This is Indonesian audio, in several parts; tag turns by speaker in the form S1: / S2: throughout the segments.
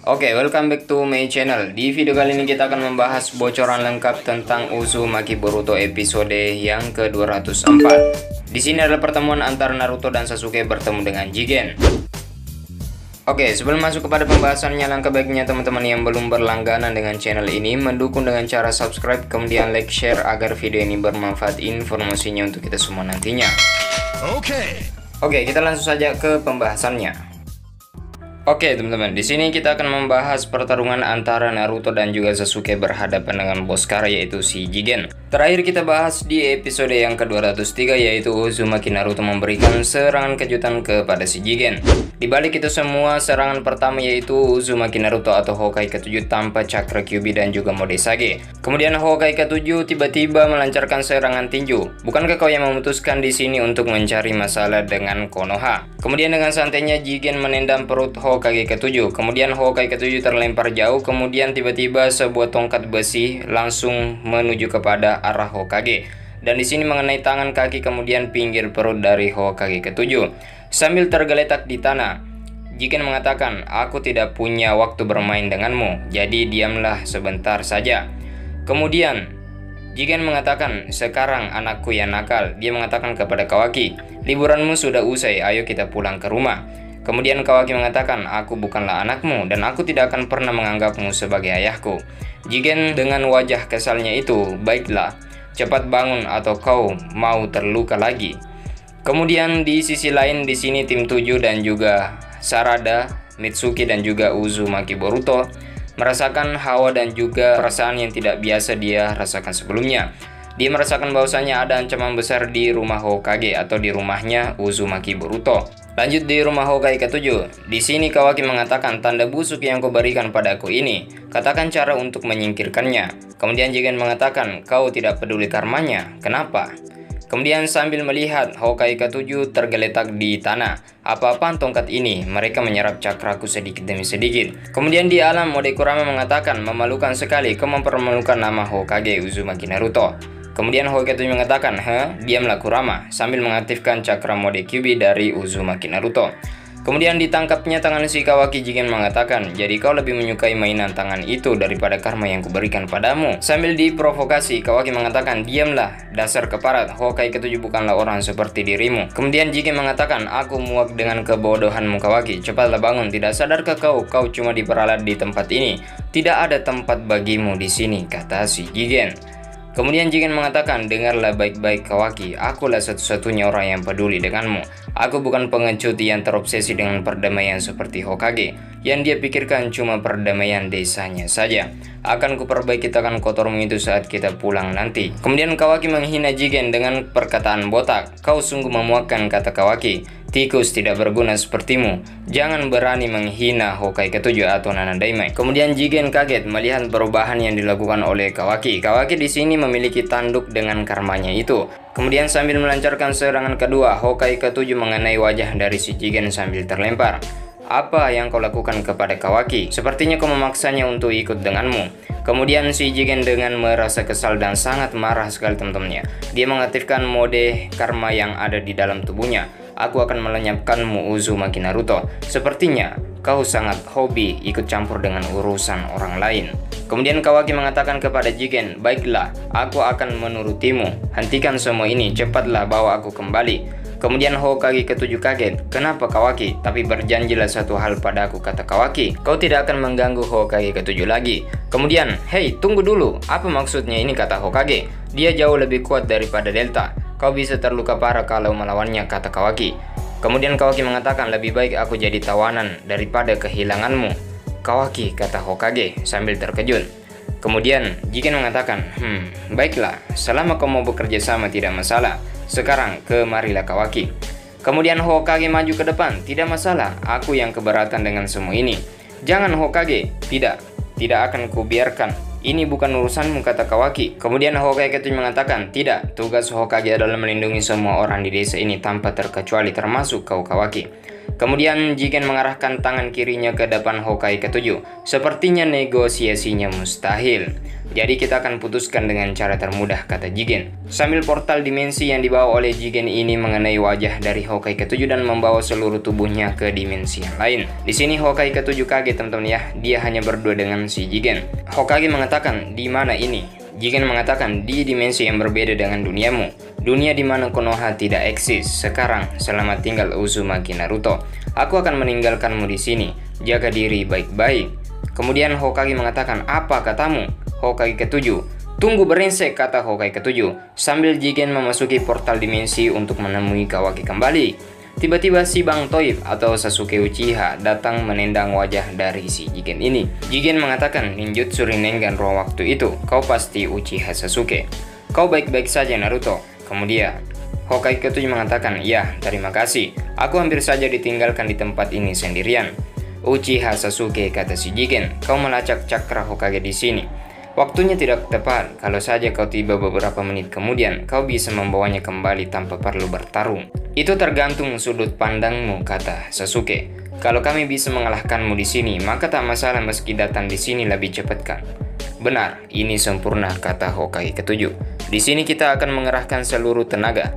S1: Oke, welcome back to my channel. Di video kali ini kita akan membahas bocoran lengkap tentang Uzumaki Boruto episode yang ke-204. Di sini adalah pertemuan antara Naruto dan Sasuke bertemu dengan Jigen. Oke, sebelum masuk kepada pembahasannya, langkah baiknya teman-teman yang belum berlangganan dengan channel ini mendukung dengan cara subscribe, kemudian like, share agar video ini bermanfaat informasinya untuk kita semua nantinya. Oke, kita langsung saja ke pembahasannya. Oke teman-teman, di sini kita akan membahas pertarungan antara Naruto dan juga Sasuke berhadapan dengan bos Kara yaitu si Jigen. Terakhir kita bahas di episode yang ke-203 yaitu Uzumaki Naruto memberikan serangan kejutan kepada si Jigen. Di balik itu semua, serangan pertama yaitu Uzumaki Naruto atau Hokage ke-7 tanpa Chakra Kyuubi dan juga mode Sage. Kemudian Hokage ke-7 tiba-tiba melancarkan serangan tinju. Bukankah kau yang memutuskan di sini untuk mencari masalah dengan Konoha? Kemudian dengan santainya Jigen menendam perut Hokage ke-7. Kemudian Hokage ke-7 terlempar jauh. Kemudian tiba-tiba sebuah tongkat besi langsung menuju kepada arah Hokage. Dan di sini mengenai tangan, kaki, kemudian pinggir perut dari Hokage ke-7. Sambil tergeletak di tanah, Jigen mengatakan, "Aku tidak punya waktu bermain denganmu, jadi diamlah sebentar saja." Kemudian Jigen mengatakan, "Sekarang anakku yang nakal." Dia mengatakan kepada Kawaki, "Liburanmu sudah usai, ayo kita pulang ke rumah." Kemudian Kawaki mengatakan, "Aku bukanlah anakmu dan aku tidak akan pernah menganggapmu sebagai ayahku." Jigen dengan wajah kesalnya itu, "Baiklah, cepat bangun atau kau mau terluka lagi." Kemudian di sisi lain di sini tim 7 dan juga Sarada, Mitsuki dan juga Uzumaki Boruto merasakan hawa dan juga perasaan yang tidak biasa dia rasakan sebelumnya. Dia merasakan bahwasanya ada ancaman besar di rumah Hokage atau di rumahnya Uzumaki Boruto. Lanjut di rumah Hokage ke-7. Di sini Kawaki mengatakan, "Tanda busuk yang kau berikan padaku ini, katakan cara untuk menyingkirkannya." Kemudian Jigen mengatakan, "Kau tidak peduli karmanya. Kenapa?" Kemudian sambil melihat Hokage ke-7 tergeletak di tanah, "Apa-apaan tongkat ini? Mereka menyerap cakraku sedikit demi sedikit." Kemudian di alam mode Kurama mengatakan, "Memalukan sekali kau mempermalukan nama Hokage Uzumaki Naruto." Kemudian Hokage ke-7 mengatakan, "Diamlah Kurama," sambil mengaktifkan cakra mode Kyuubi dari Uzumaki Naruto. Kemudian ditangkapnya tangan si Kawaki. Jigen mengatakan, "Jadi kau lebih menyukai mainan tangan itu daripada karma yang kuberikan padamu." Sambil diprovokasi, Kawaki mengatakan, "Diamlah, dasar keparat, Hokage ke-7 bukanlah orang seperti dirimu." Kemudian Jigen mengatakan, "Aku muak dengan kebodohanmu Kawaki, cepatlah bangun, tidak sadarkah kau cuma diperalat di tempat ini? Tidak ada tempat bagimu di sini," kata si Jigen. Kemudian Jigen mengatakan, "Dengarlah baik-baik Kawaki, akulah satu-satunya orang yang peduli denganmu. Aku bukan pengecut yang terobsesi dengan perdamaian seperti Hokage. Yang dia pikirkan cuma perdamaian desanya saja. Akan kuperbaiki tangan kotormu itu saat kita pulang nanti." Kemudian Kawaki menghina Jigen dengan perkataan botak. "Kau sungguh memuakkan," kata Kawaki. "Tikus tidak berguna sepertimu. Jangan berani menghina Hokage ke-7 atau Nana Daimai." Kemudian Jigen kaget melihat perubahan yang dilakukan oleh Kawaki. Kawaki di sini memiliki tanduk dengan karmanya itu. Kemudian sambil melancarkan serangan kedua, Hokage ke-7 mengenai wajah dari si Jigen sambil terlempar. "Apa yang kau lakukan kepada Kawaki? Sepertinya kau memaksanya untuk ikut denganmu." Kemudian si Jigen dengan merasa kesal dan sangat marah sekali teman-temannya. Dia mengaktifkan mode karma yang ada di dalam tubuhnya. "Aku akan melenyapkanmu Uzumaki Naruto. Sepertinya kau sangat hobi ikut campur dengan urusan orang lain." Kemudian Kawaki mengatakan kepada Jigen, "Baiklah, aku akan menurutimu. Hentikan semua ini, cepatlah bawa aku kembali." Kemudian Hokage ke-7 kaget. "Kenapa Kawaki? Tapi berjanjilah satu hal padaku," kata Kawaki. "Kau tidak akan mengganggu Hokage ke-7 lagi." Kemudian, "Hei, tunggu dulu. Apa maksudnya ini?" kata Hokage. "Dia jauh lebih kuat daripada Delta. Kau bisa terluka parah kalau melawannya," kata Kawaki. Kemudian Kawaki mengatakan, "Lebih baik aku jadi tawanan daripada kehilanganmu." "Kawaki," kata Hokage sambil terkejut. Kemudian Jigen mengatakan, "Baiklah, selama kau mau bekerja sama tidak masalah. Sekarang kemarilah Kawaki." Kemudian Hokage maju ke depan. "Tidak masalah, aku yang keberatan dengan semua ini." "Jangan Hokage." Tidak akan kubiarkan. "Ini bukan urusanmu," kata Kawaki. Kemudian Hokage ke-7 mengatakan, "Tidak, tugas Hokage adalah melindungi semua orang di desa ini tanpa terkecuali termasuk kau Kawaki." Kemudian Jigen mengarahkan tangan kirinya ke depan Hokage ke-7. Sepertinya negosiasinya mustahil. Jadi kita akan putuskan dengan cara termudah, kata Jigen. Sambil portal dimensi yang dibawa oleh Jigen ini mengenai wajah dari Hokage ke-7 dan membawa seluruh tubuhnya ke dimensi yang lain. Di sini Hokage ke-7 kaget teman-teman ya, dia hanya berdua dengan si Jigen. Hokage mengatakan, di mana ini? Jigen mengatakan, di dimensi yang berbeda dengan duniamu. Dunia di mana Konoha tidak eksis. Sekarang, selamat tinggal Uzumaki Naruto. Aku akan meninggalkanmu di sini. Jaga diri baik-baik. Kemudian Hokage mengatakan, apa katamu? Hokage ke-7. Tunggu berengsek, kata Hokage ke-7. Sambil Jigen memasuki portal dimensi untuk menemui Kawaki kembali. Tiba-tiba si Bang Toib atau Sasuke Uchiha datang menendang wajah dari si Jigen ini. Jigen mengatakan, ninjutsu Rinnegan ruang waktu itu. Kau pasti Uchiha Sasuke. Kau baik-baik saja Naruto. Kemudian Hokage ke-7 mengatakan, ya terima kasih. Aku hampir saja ditinggalkan di tempat ini sendirian. Uchiha Sasuke, kata si Jigen, kau melacak cakra Hokage di sini. Waktunya tidak tepat, kalau saja kau tiba beberapa menit kemudian, kau bisa membawanya kembali tanpa perlu bertarung. Itu tergantung sudut pandangmu, kata Sasuke. Kalau kami bisa mengalahkanmu di sini, maka tak masalah meski datang di sini lebih cepat kan? Benar, ini sempurna, kata Hokage ke-7. Di sini kita akan mengerahkan seluruh tenaga.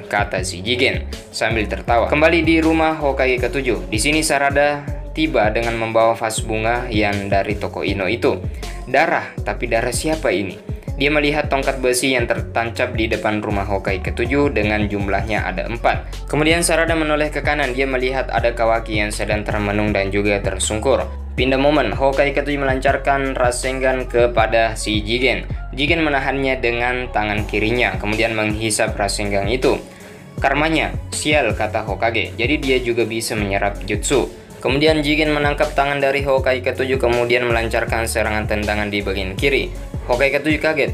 S1: Kata si Jigen sambil tertawa. Kembali di rumah Hokage ke-7. Di sini Sarada tiba dengan membawa vas bunga yang dari toko Ino itu. Darah, tapi darah siapa ini? Dia melihat tongkat besi yang tertancap di depan rumah Hokage ke-7 dengan jumlahnya ada 4. Kemudian Sarada menoleh ke kanan, dia melihat ada Kawaki yang sedang termenung dan juga tersungkur. Pindah momen, Hokage ke-7 melancarkan Rasengan kepada si Jigen. Jigen menahannya dengan tangan kirinya, kemudian menghisap Rasengan itu. Karmanya, sial, kata Hokage, jadi dia juga bisa menyerap jutsu. Kemudian Jigen menangkap tangan dari Hokage ke-7 kemudian melancarkan serangan tendangan di bagian kiri. Hokage ke-7 kaget,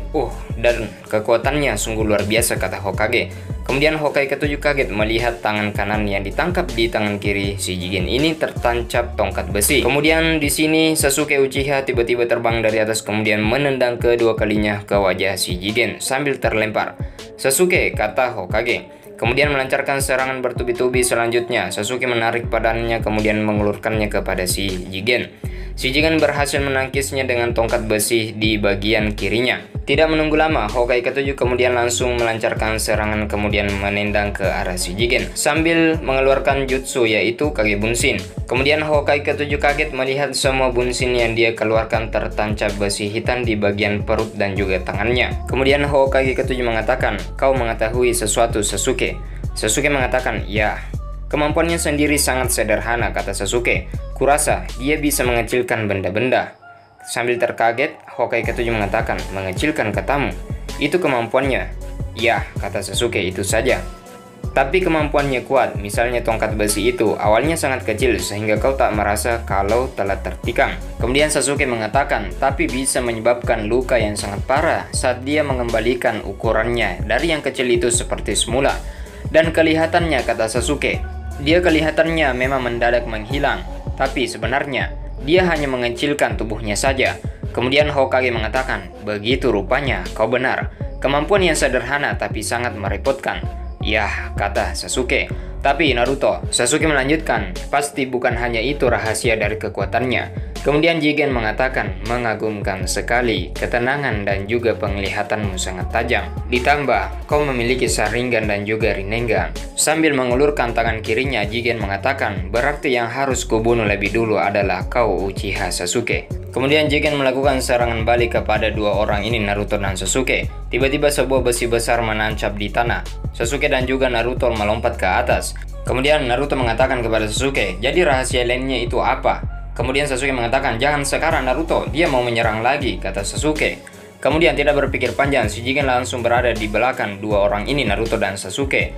S1: dan kekuatannya sungguh luar biasa, kata Hokage. Kemudian Hokage ke-7 kaget melihat tangan kanan yang ditangkap di tangan kiri si Jigen ini tertancap tongkat besi. Kemudian di sini Sasuke Uchiha tiba-tiba terbang dari atas kemudian menendang kedua kalinya ke wajah si Jigen sambil terlempar. Sasuke, kata Hokage. Kemudian melancarkan serangan bertubi-tubi selanjutnya. Sasuke menarik badannya kemudian mengulurkannya kepada si Jigen. Si Jigen berhasil menangkisnya dengan tongkat besi di bagian kirinya. Tidak menunggu lama, Hokage ke-7 kemudian langsung melancarkan serangan kemudian menendang ke arah si Jigen sambil mengeluarkan jutsu yaitu Kage Bunshin. Kemudian Hokage ke-7 kaget melihat semua bunshin yang dia keluarkan tertancap besi hitam di bagian perut dan juga tangannya. Kemudian Hokage ke-7 mengatakan, kau mengetahui sesuatu Sasuke? Sasuke mengatakan, ya. Kemampuannya sendiri sangat sederhana, kata Sasuke. Kurasa dia bisa mengecilkan benda-benda. Sambil terkaget, Hokage ke-7 mengatakan, mengecilkan katamu? Itu kemampuannya. Ya, kata Sasuke, itu saja. Tapi kemampuannya kuat, misalnya tongkat besi itu awalnya sangat kecil sehingga kau tak merasa kalau telah tertikam. Kemudian Sasuke mengatakan, tapi bisa menyebabkan luka yang sangat parah saat dia mengembalikan ukurannya dari yang kecil itu seperti semula. Dan kelihatannya, kata Sasuke, dia kelihatannya memang mendadak menghilang, tapi sebenarnya dia hanya mengecilkan tubuhnya saja. Kemudian Hokage mengatakan, begitu rupanya, kau benar. Kemampuan yang sederhana tapi sangat merepotkan. Yah, kata Sasuke. Tapi Naruto, Sasuke melanjutkan, pasti bukan hanya itu rahasia dari kekuatannya. Kemudian Jigen mengatakan, mengagumkan sekali, ketenangan dan juga penglihatanmu sangat tajam. Ditambah, kau memiliki Sharingan dan juga Rinnegan. Sambil mengulurkan tangan kirinya, Jigen mengatakan, berarti yang harus kubunuh lebih dulu adalah kau Uchiha Sasuke. Kemudian Jigen melakukan serangan balik kepada dua orang ini, Naruto dan Sasuke. Tiba-tiba sebuah besi besar menancap di tanah. Sasuke dan juga Naruto melompat ke atas. Kemudian Naruto mengatakan kepada Sasuke, jadi rahasia lainnya itu apa? Kemudian Sasuke mengatakan, jangan sekarang Naruto, dia mau menyerang lagi, kata Sasuke. Kemudian tidak berpikir panjang, si Jigen langsung berada di belakang dua orang ini, Naruto dan Sasuke.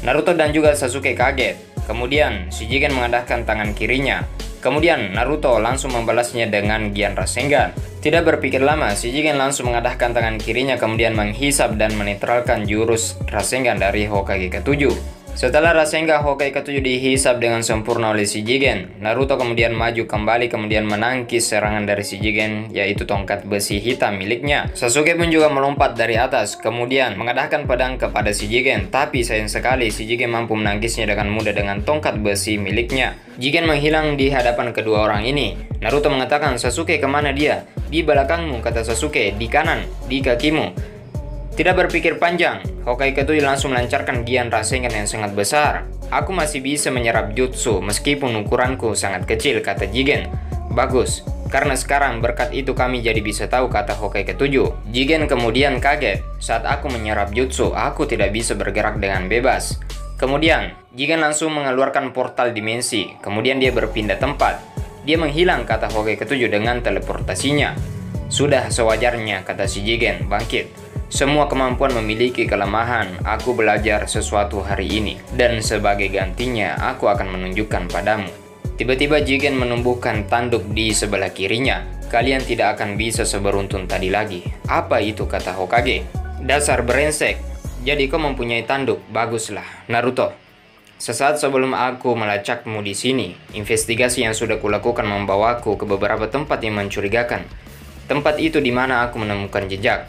S1: Naruto dan juga Sasuke kaget. Kemudian si Jigen mengandalkan tangan kirinya. Kemudian Naruto langsung membalasnya dengan Gian Rasengan. Tidak berpikir lama, si Jigen langsung mengadahkan tangan kirinya kemudian menghisap dan menetralkan jurus Rasengan dari Hokage ke-7. Setelah Rasengan Hokage ke-7 dihisap dengan sempurna oleh Shijigen, Naruto kemudian maju kembali kemudian menangkis serangan dari Shijigen, yaitu tongkat besi hitam miliknya. Sasuke pun juga melompat dari atas, kemudian mengadahkan pedang kepada Shijigen, tapi sayang sekali Shijigen mampu menangkisnya dengan mudah dengan tongkat besi miliknya. Jigen menghilang di hadapan kedua orang ini. Naruto mengatakan, "Sasuke, kemana dia?" "Di belakangmu," kata Sasuke, "di kanan, di kakimu." Tidak berpikir panjang, Hokage ke-7 langsung melancarkan Gian Rasengan yang sangat besar. "Aku masih bisa menyerap jutsu meskipun ukuranku sangat kecil," kata Jigen. "Bagus, karena sekarang berkat itu kami jadi bisa tahu," kata Hokage ke-7. Jigen kemudian kaget. "Saat aku menyerap jutsu, aku tidak bisa bergerak dengan bebas." Kemudian, Jigen langsung mengeluarkan portal dimensi, kemudian dia berpindah tempat. "Dia menghilang," kata Hokage ke-7 dengan teleportasinya. "Sudah sewajarnya," kata si Jigen, bangkit. "Semua kemampuan memiliki kelemahan. Aku belajar sesuatu hari ini, dan sebagai gantinya aku akan menunjukkan padamu." Tiba-tiba Jigen menumbuhkan tanduk di sebelah kirinya. "Kalian tidak akan bisa seberuntung tadi lagi." "Apa itu?" kata Hokage. "Dasar brengsek. Jadi kau mempunyai tanduk. Baguslah, Naruto. Sesaat sebelum aku melacakmu di sini, investigasi yang sudah kulakukan membawaku ke beberapa tempat yang mencurigakan. Tempat itu di mana aku menemukan jejak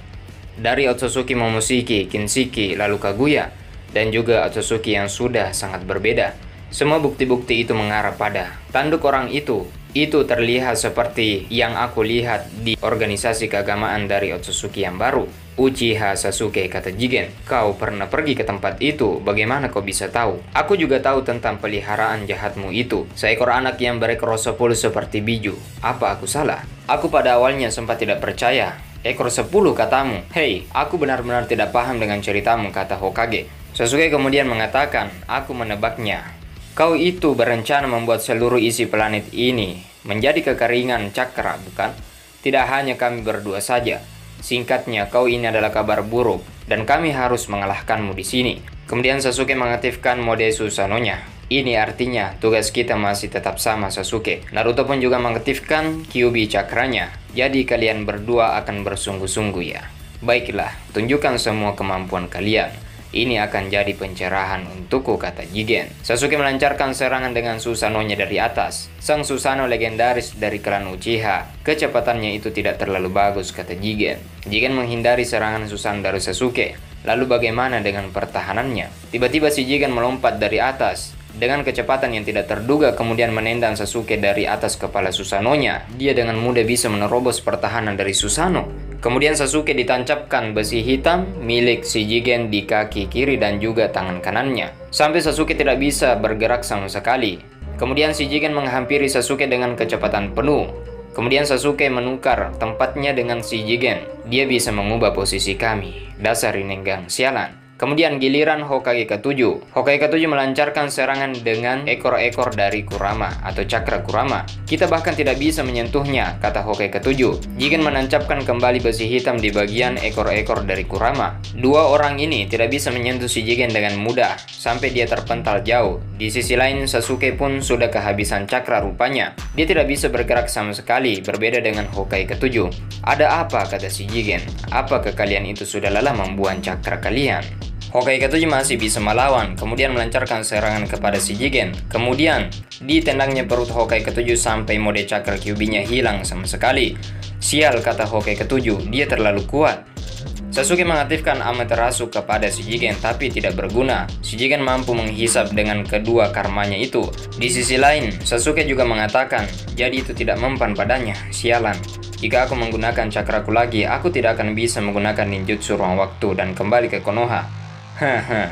S1: dari Otsutsuki Momoshiki, Kinshiki, lalu Kaguya, dan juga Otsutsuki yang sudah sangat berbeda. Semua bukti-bukti itu mengarah pada tanduk orang itu. Itu terlihat seperti yang aku lihat di organisasi keagamaan dari Otsutsuki yang baru." "Uchiha Sasuke," kata Jigen, "kau pernah pergi ke tempat itu. Bagaimana kau bisa tahu?" "Aku juga tahu tentang peliharaan jahatmu itu. Seekor anak yang berekor 10 seperti biju. Apa aku salah? Aku pada awalnya sempat tidak percaya. Ekor 10 katamu? Hei, aku benar-benar tidak paham dengan ceritamu," kata Hokage. Sasuke kemudian mengatakan, "Aku menebaknya. Kau itu berencana membuat seluruh isi planet ini menjadi kekeringan cakra, bukan? Tidak hanya kami berdua saja. Singkatnya, kau ini adalah kabar buruk, dan kami harus mengalahkanmu di sini." Kemudian Sasuke mengaktifkan mode Susanoo-nya. "Ini artinya tugas kita masih tetap sama, Sasuke." Naruto pun juga mengaktifkan Kyuubi cakranya. "Jadi kalian berdua akan bersungguh-sungguh ya? Baiklah, tunjukkan semua kemampuan kalian. Ini akan jadi pencerahan untukku," kata Jigen. Sasuke melancarkan serangan dengan Susanoo-nya dari atas. "Sang Susanoo legendaris dari klan Uchiha. Kecepatannya itu tidak terlalu bagus," kata Jigen. Jigen menghindari serangan Susanoo dari Sasuke. Lalu bagaimana dengan pertahanannya? Tiba-tiba si Jigen melompat dari atas dengan kecepatan yang tidak terduga, kemudian menendang Sasuke dari atas kepala Susanoo-nya. Dia dengan mudah bisa menerobos pertahanan dari Susanoo. Kemudian Sasuke ditancapkan besi hitam milik si Jigen di kaki kiri dan juga tangan kanannya, sampai Sasuke tidak bisa bergerak sama sekali. Kemudian si Jigen menghampiri Sasuke dengan kecepatan penuh. Kemudian Sasuke menukar tempatnya dengan si Jigen. "Dia bisa mengubah posisi kami. Dasar Rinnegan, sialan." Kemudian giliran Hokage ke-7. Hokage ke-7 melancarkan serangan dengan ekor-ekor dari Kurama atau cakra Kurama. "Kita bahkan tidak bisa menyentuhnya," kata Hokage ke-7. Jigen menancapkan kembali besi hitam di bagian ekor-ekor dari Kurama. Dua orang ini tidak bisa menyentuh si Jigen dengan mudah, sampai dia terpental jauh. Di sisi lain, Sasuke pun sudah kehabisan cakra rupanya. Dia tidak bisa bergerak sama sekali, berbeda dengan Hokage ke-7. "Ada apa?" kata si Jigen. "Apakah kalian itu sudah lelah membuang cakra kalian?" Hokage ke-7 masih bisa melawan, kemudian melancarkan serangan kepada si Jigen. Kemudian, ditendangnya perut Hokage ke-7 sampai mode cakra Kyuubi-nya hilang sama sekali. "Sial," kata Hokage ke-7, "dia terlalu kuat." Sasuke mengaktifkan Amaterasu kepada si Jigen, tapi tidak berguna. Si Jigen mampu menghisap dengan kedua karmanya itu. Di sisi lain, Sasuke juga mengatakan, "Jadi itu tidak mempan padanya, sialan. Jika aku menggunakan cakraku lagi, aku tidak akan bisa menggunakan ninjutsu ruang waktu dan kembali ke Konoha." "Haha,"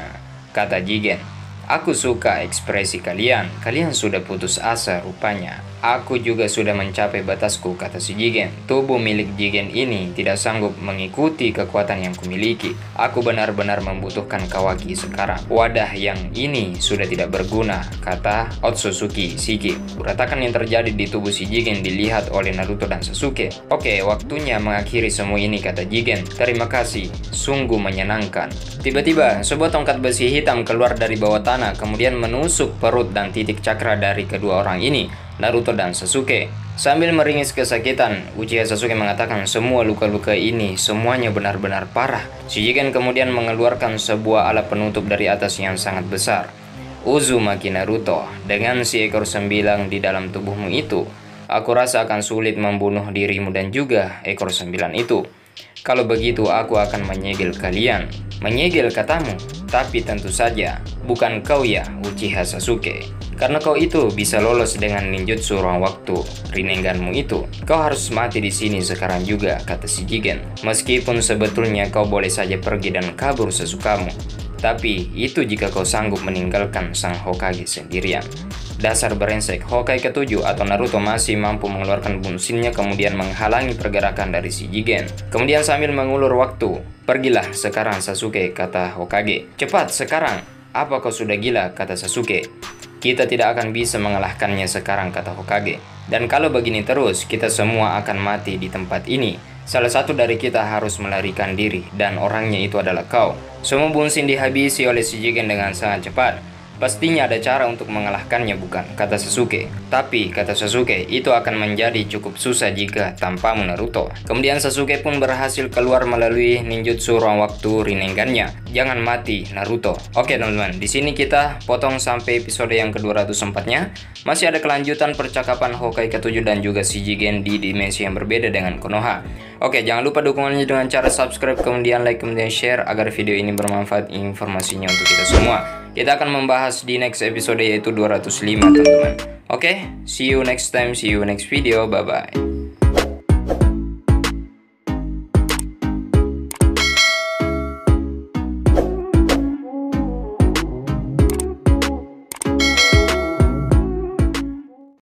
S1: kata Jigen. "Aku suka ekspresi kalian. Kalian sudah putus asa rupanya. Aku juga sudah mencapai batasku," kata si Jigen. "Tubuh milik Jigen ini tidak sanggup mengikuti kekuatan yang kumiliki. Aku benar-benar membutuhkan Kawaki sekarang. Wadah yang ini sudah tidak berguna," kata Otsutsuki Shiki. Berantakan yang terjadi di tubuh si Jigen dilihat oleh Naruto dan Sasuke. "Oke, waktunya mengakhiri semua ini," kata Jigen. "Terima kasih, sungguh menyenangkan." Tiba-tiba, sebuah tongkat besi hitam keluar dari bawah tanah, kemudian menusuk perut dan titik cakra dari kedua orang ini, Naruto dan Sasuke. Sambil meringis kesakitan, Uchiha Sasuke mengatakan, "Semua luka-luka ini semuanya benar-benar parah." Si Jigen kemudian mengeluarkan sebuah alat penutup dari atas yang sangat besar. Uzumaki Naruto, dengan si ekor 9 di dalam tubuhmu itu, aku rasa akan sulit membunuh dirimu dan juga ekor 9 itu. Kalau begitu aku akan menyegel kalian. Menyegel katamu? Tapi tentu saja, bukan kau ya Uchiha Sasuke. Karena kau itu bisa lolos dengan ninjutsu ruang waktu Rinneganmu itu. Kau harus mati di sini sekarang juga, kata si Jigen. Meskipun sebetulnya kau boleh saja pergi dan kabur sesukamu. Tapi itu jika kau sanggup meninggalkan sang Hokage sendirian. Dasar brengsek, Hokage ke-7 atau Naruto masih mampu mengeluarkan bunsinnya kemudian menghalangi pergerakan dari si Jigen. Kemudian sambil mengulur waktu, pergilah sekarang Sasuke, kata Hokage. Cepat sekarang, apa kau sudah gila, kata Sasuke. Kita tidak akan bisa mengalahkannya sekarang, kata Hokage. Dan kalau begini terus, kita semua akan mati di tempat ini. Salah satu dari kita harus melarikan diri, dan orangnya itu adalah kau. Semua bunsin dihabisi oleh si Jigen dengan sangat cepat. Pastinya ada cara untuk mengalahkannya, bukan? Kata Sasuke. Tapi, kata Sasuke, itu akan menjadi cukup susah jika tanpamu Naruto. Kemudian Sasuke pun berhasil keluar melalui ninjutsu ruang waktu Rinnegan-nya. Jangan mati, Naruto. Oke teman-teman, di sini kita potong sampai episode yang ke-204-nya. Masih ada kelanjutan percakapan Hokage ke-7 dan juga si Jigen di dimensi yang berbeda dengan Konoha. Oke, jangan lupa dukungannya dengan cara subscribe, kemudian like, kemudian share agar video ini bermanfaat informasinya untuk kita semua. Kita akan membahas di next episode yaitu 205 teman-teman. Oke, see you next time, see you next video, bye-bye.